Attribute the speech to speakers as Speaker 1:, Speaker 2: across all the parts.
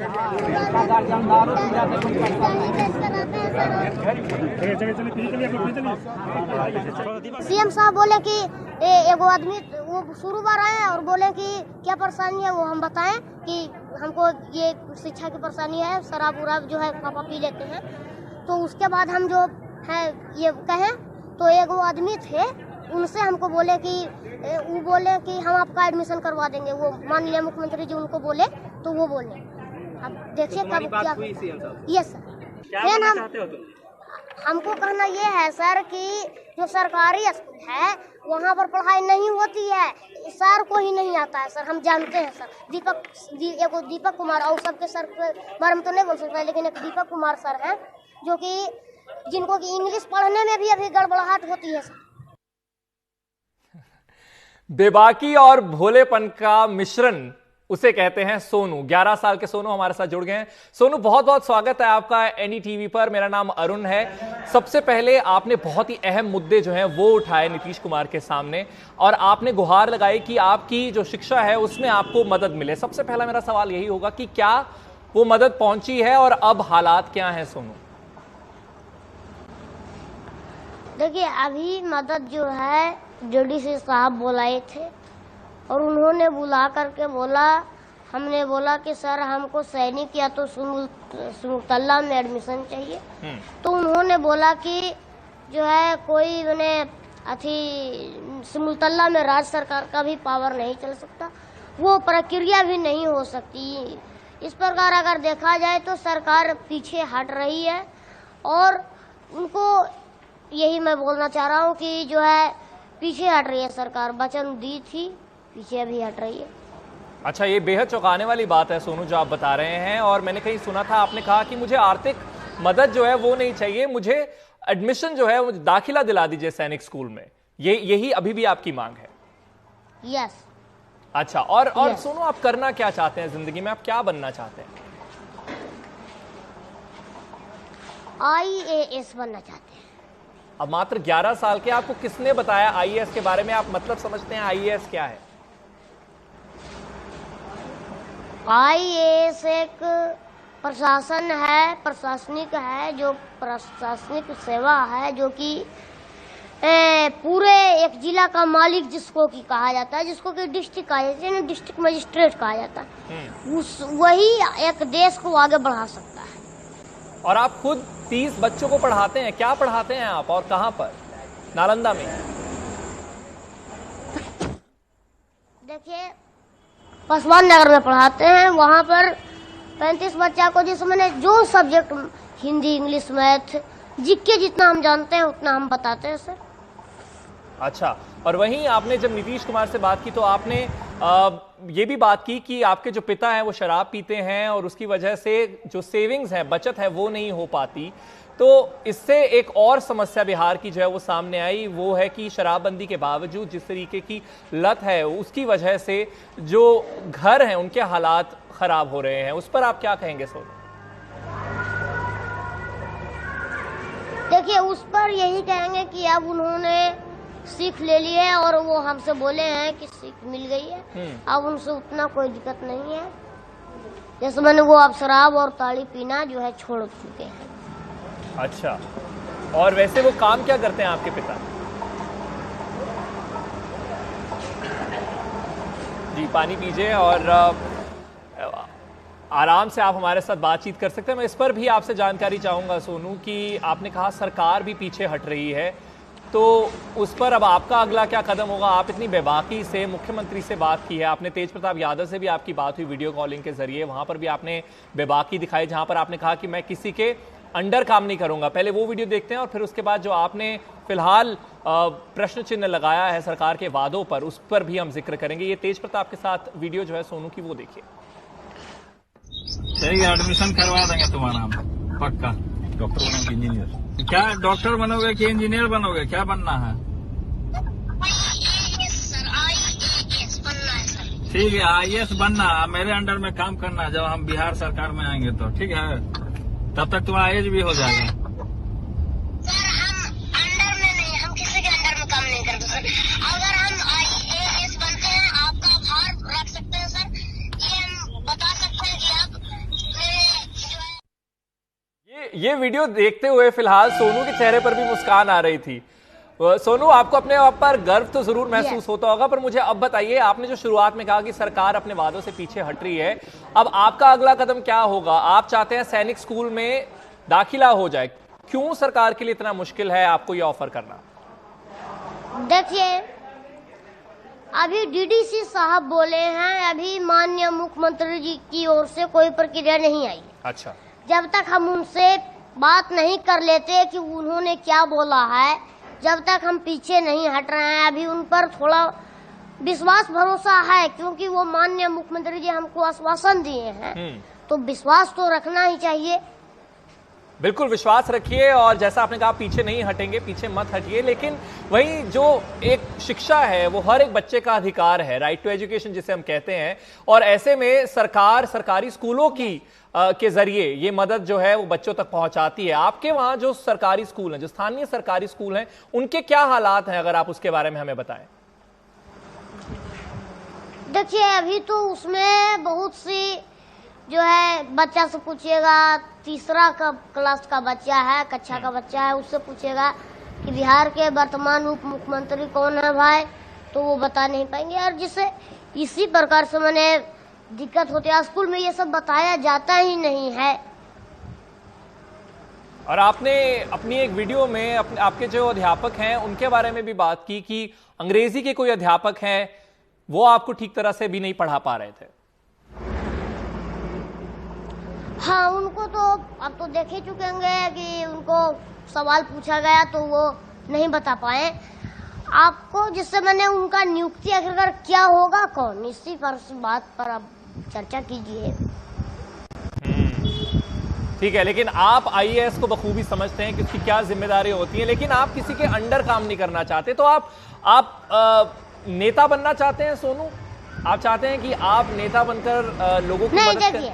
Speaker 1: CM साहब बोले कि एगो आदमी वो शुरू बार आए और बोले कि क्या परेशानी है वो हम बताएं कि हमको ये शिक्षा की परेशानी है, शराब उराब जो है पापा पी लेते हैं। तो उसके बाद हम जो है ये कहें तो एक वो आदमी थे, उनसे हमको बोले कि वो बोले कि हम आपका एडमिशन करवा देंगे। वो माननीय मुख्यमंत्री जी उनको बोले तो वो बोले। अब देखिए कब क्या हुई सीएम साहब। Yes sir. क्या कहना चाहते हो तुम? हमको कहना ये है सर कि जो सरकारी स्कूल है वहाँ पर पढ़ाई नहीं होती है, सर को ही नहीं आता है सर, हम जानते हैं सर। दीपक कुमार और सबके सर के बारे में तो नहीं बोल सकते, लेकिन एक दीपक कुमार सर हैं जो कि जिनको कि इंग्लिश पढ़ने में भी अभी गड़बड़ाहट होती है सर।
Speaker 2: बेबाकी और भोलेपन का मिश्रण उसे कहते हैं सोनू। 11 साल के सोनू हमारे साथ जुड़ गए हैं। सोनू, बहुत बहुत स्वागत है आपका एनडीटीवी पर। मेरा नाम अरुण है। सबसे पहले आपने बहुत ही अहम मुद्दे जो हैं वो उठाए नीतीश कुमार के सामने और आपने गुहार लगाई कि आपकी जो शिक्षा है उसमें आपको मदद मिले। सबसे पहला मेरा सवाल यही होगा कि क्या वो मदद पहुंची है और अब हालात क्या हैं सोनू?
Speaker 1: देखिए, अभी मदद जो है डीडीसी साहब बुलाए थे और उन्होंने बुला करके बोला, हमने बोला कि सर हमको सैनिक या तो सुमुतल्ला में एडमिशन चाहिए। तो उन्होंने बोला कि जो है कोई उन्हें सुमुतल्ला में राज्य सरकार का भी पावर नहीं चल सकता, वो प्रक्रिया भी नहीं हो सकती। इस प्रकार अगर देखा जाए तो सरकार पीछे हट रही है और उनको यही मैं बोलना चाह रहा हूँ कि जो है पीछे हट रही है सरकार। वचन दी थी, पीछे भी हट रही है।
Speaker 2: अच्छा, ये बेहद चौंकाने वाली बात है सोनू जो आप बता रहे हैं। और मैंने कहीं सुना था, आपने कहा कि मुझे आर्थिक मदद जो है वो नहीं चाहिए, मुझे एडमिशन जो है वो दाखिला दिला दीजिए सैनिक स्कूल में। यही अभी भी आपकी मांग है?
Speaker 1: यस।
Speaker 2: अच्छा, और सोनू, आप करना क्या चाहते हैं जिंदगी में? आप क्या बनना चाहते हैं?
Speaker 1: IAS बनना चाहते हैं।
Speaker 2: अब मात्र 11 साल के, आपको किसने बताया आईएएस के बारे में? आप मतलब समझते हैं आईएएस क्या है?
Speaker 1: IAS एक प्रशासन है, प्रशासनिक है, जो प्रशासनिक सेवा है, जो कि पूरे एक जिला का मालिक जिसको कि कहा जाता है, जिसको कि डिस्ट्रिक्ट मजिस्ट्रेट कहा जाता है, वही एक देश को आगे बढ़ा सकता है।
Speaker 2: और आप खुद 30 बच्चों को पढ़ाते हैं। क्या पढ़ाते हैं आप और कहां पर? नालंदा में?
Speaker 1: देखिए, पासवान नगर में पढ़ाते हैं। वहां पर 35 बच्चा को, जिसमें जो subject Hindi, English, math, GK जितना हम जानते हैं उतना हम बताते हैं सर।
Speaker 2: अच्छा, और वहीं आपने जब नीतीश कुमार से बात की तो आपने ये भी बात की कि आपके जो पिता हैं वो शराब पीते हैं और उसकी वजह से जो सेविंग्स है, बचत है, वो नहीं हो पाती। तो इससे एक और समस्या बिहार की जो है वो सामने आई, वो है कि शराबबंदी के बावजूद जिस तरीके की लत है उसकी वजह से जो घर हैं उनके हालात खराब हो रहे हैं। उस पर आप क्या कहेंगे सोनू?
Speaker 1: देखिए, उस पर यही कहेंगे कि अब उन्होंने सीख ले ली है और वो हमसे बोले हैं कि सीख मिल गई है, अब उनसे उतना कोई दिक्कत नहीं है। जैसे मैंने वो अब शराब और ताड़ी पीना जो है छोड़ चुके हैं।
Speaker 2: अच्छा, और वैसे वो काम क्या करते हैं आपके पिता? जी, पानी पीजिए और आराम से आप हमारे साथ बातचीत कर सकते हैं। मैं इस पर भी आपसे जानकारी चाहूंगा सोनू कि आपने कहा सरकार भी पीछे हट रही है, तो उस पर अब आपका अगला क्या कदम होगा? आप इतनी बेबाकी से मुख्यमंत्री से बात की है, आपने तेज प्रताप यादव से भी आपकी बात हुई वीडियो कॉलिंग के जरिए, वहां पर भी आपने बेबाकी दिखाई जहां पर आपने कहा कि मैं किसी के अंडर काम नहीं करूंगा। पहले वो वीडियो देखते हैं और फिर उसके बाद जो आपने फिलहाल प्रश्न चिन्ह लगाया है सरकार के वादों पर, उस पर भी हम जिक्र करेंगे। ये तेज प्रताप के साथ वीडियो जो है सोनू की, वो देखिए।
Speaker 3: सही, एडमिशन करवा देंगे तुम्हारा हम, पक्का। डॉक्टर बनोगे, इंजीनियर? क्या डॉक्टर बनोगे कि इंजीनियर बनोगे? क्या बनना है? ठीक है, IAS बनना, मेरे अंडर में काम करना जब हम बिहार सरकार में आएंगे तो। ठीक है, तब तक तुम्हारा एज भी हो जाएगा।
Speaker 1: सर, हम अंडर में नहीं, हम किसी के अंडर में काम नहीं करते सर। अगर हम IAS बनते हैं, आपका आभार रख सकते हैं सर। ये हम बता सकते हैं कि आप
Speaker 2: ये वीडियो देखते हुए फिलहाल सोनू के चेहरे पर भी मुस्कान आ रही थी। सोनू, आपको अपने आप पर गर्व तो जरूर महसूस होता होगा, पर मुझे अब बताइए, आपने जो शुरुआत में कहा कि सरकार अपने वादों से पीछे हट रही है, अब आपका अगला कदम क्या होगा? आप चाहते हैं सैनिक स्कूल में दाखिला हो जाए, क्यों सरकार के लिए इतना मुश्किल है आपको ये ऑफर करना?
Speaker 1: देखिए, अभी डीडीसी साहब बोले हैं, अभी माननीय मुख्यमंत्री जी की ओर से कोई प्रक्रिया नहीं आई।
Speaker 2: अच्छा,
Speaker 1: जब तक हम उनसे बात नहीं कर लेते कि उन्होंने क्या बोला है, जब तक हम पीछे नहीं हट रहे हैं, अभी उन पर थोड़ा विश्वास भरोसा है, क्योंकि वो माननीय मुख्यमंत्री जी हमको आश्वासन दिए हैं, तो विश्वास तो रखना ही चाहिए।
Speaker 2: बिल्कुल विश्वास रखिए, और जैसा आपने कहा पीछे नहीं हटेंगे, पीछे मत हटिए, लेकिन वही जो एक शिक्षा है वो हर एक बच्चे का अधिकार है, राइट टू एजुकेशन जिसे हम कहते हैं, और ऐसे में सरकार सरकारी स्कूलों की के जरिए ये मदद जो है वो बच्चों तक पहुंचाती है। आपके वहां जो सरकारी स्कूल हैं, जो स्थानीय सरकारी स्कूल हैं, उनके क्या हालात हैं, अगर आप उसके बारे में हमें बताएं।
Speaker 1: देखिए, अभी तो उसमें बहुत सी जो है, बच्चा से पूछिएगा, तीसरा क्लास का बच्चा है, कक्षा का बच्चा है, उससे पूछेगा कि बिहार के वर्तमान उप मुख्यमंत्री कौन है भाई, तो वो बता नहीं पाएंगे। और जिससे इसी प्रकार से मैंने दिक्कत होती है, स्कूल में ये सब बताया जाता ही नहीं है।
Speaker 2: और आपने अपनी एक वीडियो में आपके जो अध्यापक हैं उनके बारे में भी बात की कि अंग्रेजी के कोई अध्यापक हैं वो आपको ठीक तरह से भी नहीं पढ़ा पा रहे थे।
Speaker 1: हाँ, उनको तो आप तो देख ही चुके होंगे कि उनको सवाल पूछा गया तो वो नहीं बता पाए आपको, जिससे मैंने उनका नियुक्ति आखिरकार क्या होगा, कौन, इसी पर बात पर आप चर्चा कीजिए।
Speaker 2: ठीक है, लेकिन आप आईएएस को बखूबी समझते हैं कि उसकी क्या जिम्मेदारी होती है, लेकिन आप किसी के अंडर काम नहीं करना चाहते, तो आप नेता बनना चाहते हैं सोनू? आप चाहते हैं कि आप नेता बनकर लोगों की मदद करें?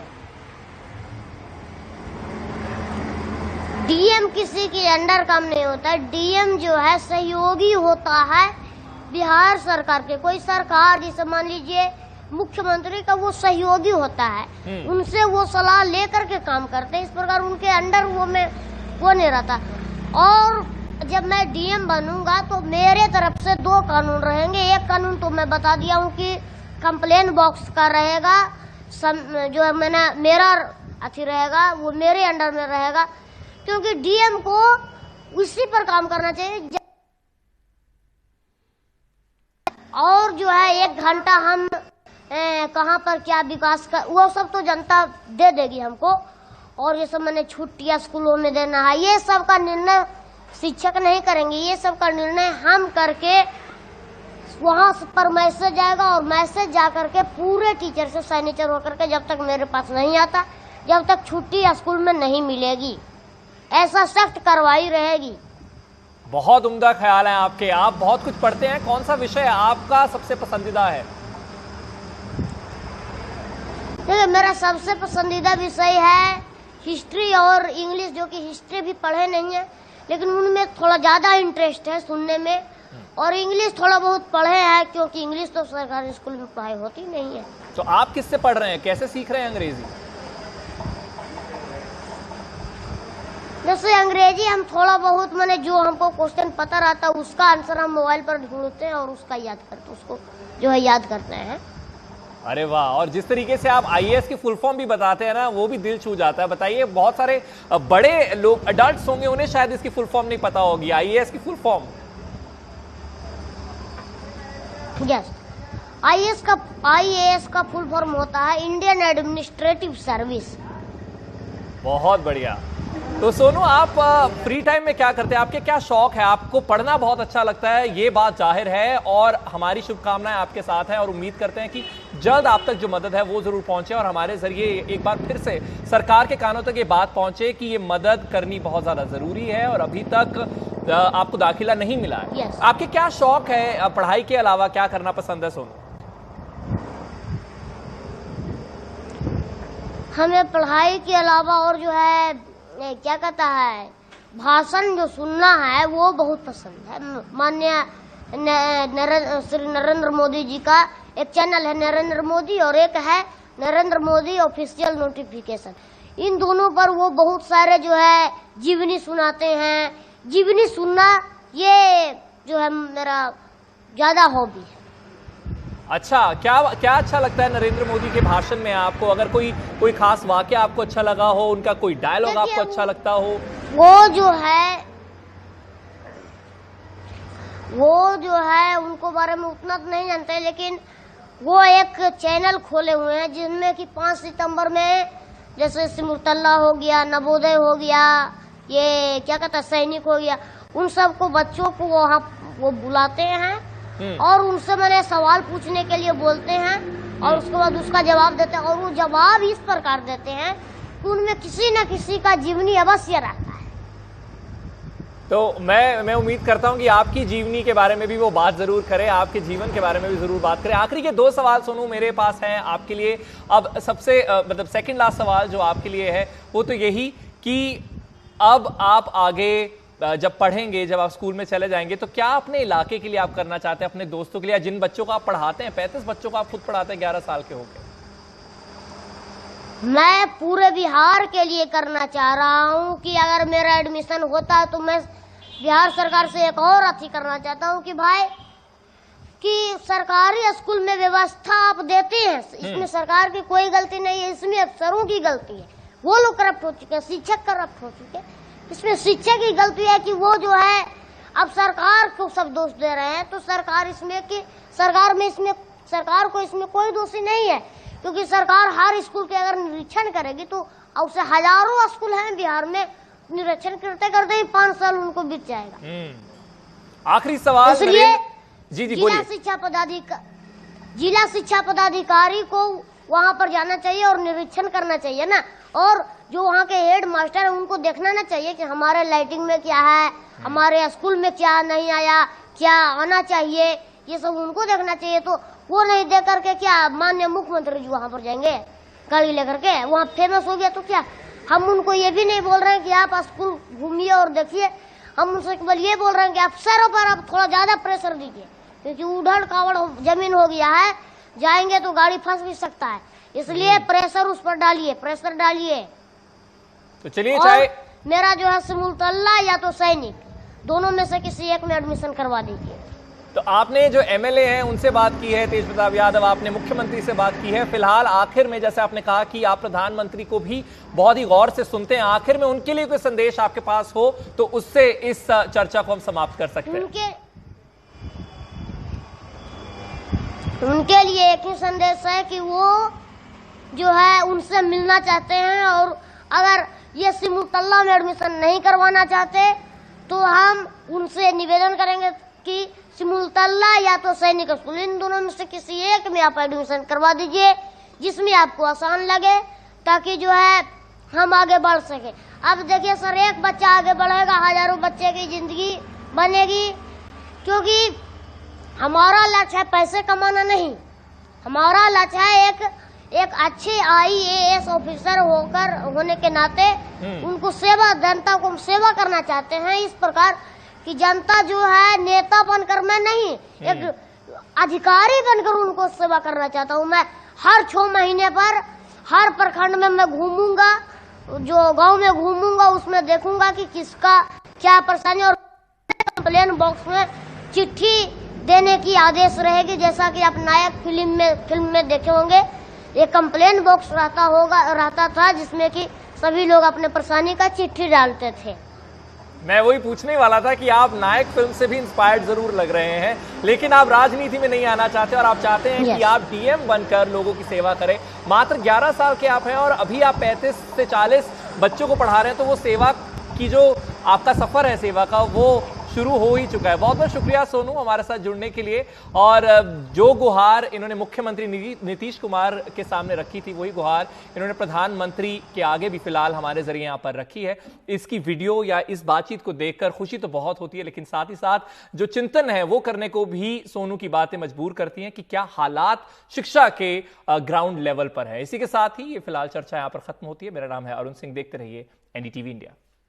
Speaker 1: डीएम किसी के अंडर काम नहीं होता, डीएम जो है सहयोगी होता है बिहार सरकार के। कोई सरकार जैसे मान लीजिए मुख्यमंत्री का वो सहयोगी होता है, उनसे वो सलाह लेकर के काम करते हैं, इस प्रकार उनके अंडर वो नहीं रहता। और जब मैं डीएम बनूंगा तो मेरे तरफ से 2 कानून रहेंगे। एक कानून तो मैं बता दिया हूँ कि कंप्लेन बॉक्स का रहेगा, जो है मेरा अथी रहेगा, वो मेरे अंडर में रहेगा, क्योंकि डीएम को उसी पर काम करना चाहिए। और जो है 1 घंटा हम कहाँ पर क्या विकास का, वो सब तो जनता दे देगी हमको। और ये सब मैंने छुट्टियां स्कूलों में देना है, ये सब का निर्णय शिक्षक नहीं करेंगे, ये सब का निर्णय हम करके वहां पर मैसेज जाएगा, और मैसेज जा करके पूरे टीचर से सिग्नेचर होकर के जब तक मेरे पास नहीं आता, जब तक छुट्टी स्कूल में नहीं मिलेगी, ऐसा सख्त कार्रवाई रहेगी।
Speaker 2: बहुत उम्दा ख्याल है आपके, आप बहुत कुछ पढ़ते हैं, कौन सा विषय आपका सबसे पसंदीदा है?
Speaker 1: देखिए, मेरा सबसे पसंदीदा विषय है हिस्ट्री और इंग्लिश, जो कि हिस्ट्री भी पढ़े नहीं है, लेकिन उनमें थोड़ा ज्यादा इंटरेस्ट है सुनने में, और इंग्लिश थोड़ा बहुत पढ़े हैं, क्योंकि इंग्लिश तो सरकारी स्कूल में पढ़ाई होती नहीं है।
Speaker 2: तो आप किससे पढ़ रहे हैं, कैसे सीख रहे हैं अंग्रेजी?
Speaker 1: जैसे अंग्रेजी हम थोड़ा बहुत, मैंने जो हमको क्वेश्चन पता रहता है उसका आंसर हम मोबाइल पर ढूंढते हैं और उसका याद करते, उसको जो है याद करते हैं।
Speaker 2: अरे वाह, और जिस तरीके से आप आईएएस की फुल फॉर्म भी बताते हैं ना, वो भी दिल छू जाता है। बताइए, बहुत सारे बड़े लोग अडल्ट्स होंगे, उन्हें शायद इसकी फुल फॉर्म नहीं पता होगी, आईएएस की फुल फॉर्म।
Speaker 1: यस, आईएएस का फुल फॉर्म होता है इंडियन एडमिनिस्ट्रेटिव सर्विस।
Speaker 2: बहुत बढ़िया। तो सोनू, आप फ्री टाइम में क्या करते हैं, आपके क्या शौक है? आपको पढ़ना बहुत अच्छा लगता है, ये बात जाहिर है, और हमारी शुभकामनाएं आपके साथ हैं, और उम्मीद करते हैं कि जल्द आप तक जो मदद है वो जरूर पहुंचे, और हमारे जरिए एक बार फिर से सरकार के कानों तक ये बात पहुंचे कि ये मदद करनी बहुत ज्यादा जरूरी है, और अभी तक आपको दाखिला नहीं मिला है।
Speaker 1: yes.
Speaker 2: आपके क्या शौक है, पढ़ाई के अलावा क्या करना पसंद है सोनू?
Speaker 1: हमें पढ़ाई के अलावा और जो है क्या कहता है, भाषण जो सुनना है वो बहुत पसंद है। माननीय श्री नरेंद्र मोदी जी का एक चैनल है नरेंद्र मोदी, और एक है नरेंद्र मोदी ऑफिशियल नोटिफिकेशन। इन दोनों पर वो बहुत सारे जो है जीवनी सुनाते हैं। जीवनी सुनना ये जो है मेरा ज्यादा हॉबी है।
Speaker 2: अच्छा, क्या क्या अच्छा लगता है नरेंद्र मोदी के भाषण में आपको? अगर कोई खास वाक्य आपको अच्छा लगा हो, उनका कोई डायलॉग आपको अच्छा लगता हो?
Speaker 1: वो जो है उनको बारे में उतना तो नहीं जानते, लेकिन वो एक चैनल खोले हुए हैं जिनमें कि 5 सितंबर में जैसे सिमुलतल्ला हो गया, नवोदय हो गया, ये क्या कहता है सैनिक हो गया, उन सबको बच्चों को वहाँ वो बुलाते हैं और उनसे मैंने सवाल पूछने के लिए बोलते हैं और उसके बाद उसका जवाब देते हैं। और वो जवाब इस प्रकार देते हैं कि उनमें किसी न किसी का जीवनी अवश्य रहता है।
Speaker 2: तो मैं उम्मीद करता हूं कि आपकी जीवनी के बारे में भी वो बात जरूर करें, आपके जीवन के बारे में भी जरूर बात करें। आखिरी के 2 सवाल सोनू मेरे पास हैं आपके लिए। अब सबसे मतलब सेकंड लास्ट सवाल जो आपके लिए है वो तो यही कि अब आप आगे जब पढ़ेंगे, जब आप स्कूल में चले जाएंगे, तो क्या अपने इलाके के लिए आप करना चाहते हैं, अपने दोस्तों के लिए, जिन बच्चों को आप पढ़ाते हैं? 35 बच्चों को आप खुद पढ़ाते हैं 11 साल के होकर।
Speaker 1: मैं पूरे बिहार के लिए करना चाह रहा हूं कि अगर मेरा एडमिशन होता तो मैं बिहार सरकार से एक और अथी करना चाहता हूं कि भाई कि सरकारी स्कूल में व्यवस्था आप देते हैं, इसमें सरकार की कोई गलती नहीं है, इसमें अफसरों की गलती है। वो लोग करप्ट हो चुके हैं, शिक्षक करप्ट हो चुके हैं। इसमें शिक्षक की गलती है कि वो जो है अब सरकार को सब दोष दे रहे हैं। तो सरकार को इसमें कोई दोषी नहीं है, क्योंकि सरकार हर स्कूल के अगर निरीक्षण करेगी तो उससे हजारों स्कूल हैं बिहार में, निरीक्षण करते करते ही 5 साल उनको बीत जाएगा।
Speaker 2: आखिरी सवाल
Speaker 1: इसलिए
Speaker 2: जी बोलिए।
Speaker 1: जिला शिक्षा पदाधिकारी को वहां पर जाना चाहिए और निरीक्षण करना चाहिए ना, और जो वहाँ के हेड मास्टर है उनको देखना ना चाहिए कि हमारे लाइटिंग में क्या है, हमारे स्कूल में क्या नहीं आया, क्या आना चाहिए, ये सब उनको देखना चाहिए। तो वो नहीं देख करके क्या माननीय मुख्यमंत्री जी वहाँ पर जाएंगे गाड़ी लेकर के, वहाँ फेमस हो गया तो क्या? हम उनको ये भी नहीं बोल रहे हैं कि आप स्कूल घूमिए और देखिए, हम उनसे केवल ये बोल रहे हैं कि अफसरों पर आप थोड़ा ज्यादा प्रेशर दीजिए, क्योंकि उधड़ कावड़ जमीन हो गया है, जाएंगे तो गाड़ी फंस भी सकता है, इसलिए प्रेशर उस पर डालिए, प्रेशर डालिए।
Speaker 2: तो चलिए, चाहे
Speaker 1: मेरा जो है सिमुलतल्ला या तो सैनिक, दोनों में से किसी एक में एडमिशन करवा दीजिए।
Speaker 2: तो आपने जो एमएलए हैं उनसे बात की है, तेज प्रताप यादव, आपने मुख्यमंत्री से बात की है। फिलहाल आखिर में जैसे आपने कहा कि आप प्रधानमंत्री को भी बहुत ही गौर से सुनते हैं, आखिर में उनके लिए कोई संदेश आपके पास हो तो उससे इस चर्चा को हम समाप्त कर सकते हैं।
Speaker 1: उनके लिए एक ही संदेश है कि वो जो है उनसे मिलना चाहते हैं, और अगर ये सिमुलतल्ला में एडमिशन नहीं करवाना चाहते तो हम उनसे निवेदन करेंगे कि सिमुलतल्ला या तो सैनिक स्कूल, इन दोनों में से किसी एक में आप एडमिशन करवा दीजिए, जिसमें आपको आसान लगे, ताकि जो है हम आगे बढ़ सके। अब देखिए सर, एक बच्चा आगे बढ़ेगा, हजारों बच्चे की जिंदगी बनेगी, क्योंकि हमारा लक्ष्य है पैसे कमाना नहीं, हमारा लक्ष्य है एक अच्छे IAS ऑफिसर होने के नाते उनको जनता को सेवा करना चाहते हैं, इस प्रकार कि जनता जो है नेता बनकर मैं नहीं, एक अधिकारी बनकर उनको सेवा करना चाहता हूं। मैं हर 6 महीने पर हर प्रखंड में मैं घूमूंगा, जो गांव में घूमूंगा उसमें देखूंगा कि किसका क्या परेशानी, और कंप्लेन बॉक्स में चिट्ठी देने की आदेश रहेगी, जैसा कि आप नायक फिल्म में देखे होंगे, एक कंप्लेन बॉक्स रहता था जिसमें कि सभी लोग अपने परेशानी का चिट्ठी डालते थे।
Speaker 2: मैं वही पूछने वाला था कि आप नायक फिल्म से भी इंस्पायर्ड जरूर लग रहे हैं, लेकिन आप राजनीति में नहीं आना चाहते और आप चाहते हैं कि आप DM बनकर लोगों की सेवा करें। मात्र 11 साल के आप हैं और अभी आप 35 से 40 बच्चों को पढ़ा रहे हैं, तो वो सेवा की जो आपका सफर है सेवा का, वो शुरू हो ही चुका है। बहुत बहुत शुक्रिया सोनू हमारे साथ जुड़ने के लिए। और जो गुहार इन्होंने मुख्यमंत्री नीतीश कुमार के सामने रखी थी, वही गुहार इन्होंने प्रधानमंत्री के आगे भी फिलहाल हमारे जरिए यहाँ पर रखी है। इसकी वीडियो या इस बातचीत को देखकर खुशी तो बहुत होती है, लेकिन साथ ही साथ जो चिंतन है वो करने को भी सोनू की बातें मजबूर करती हैं कि क्या हालात शिक्षा के ग्राउंड लेवल पर है। इसी के साथ ही ये फिलहाल चर्चा यहाँ पर खत्म होती है। मेरा नाम है अरुण सिंह, देखते रहिए NDTV इंडिया।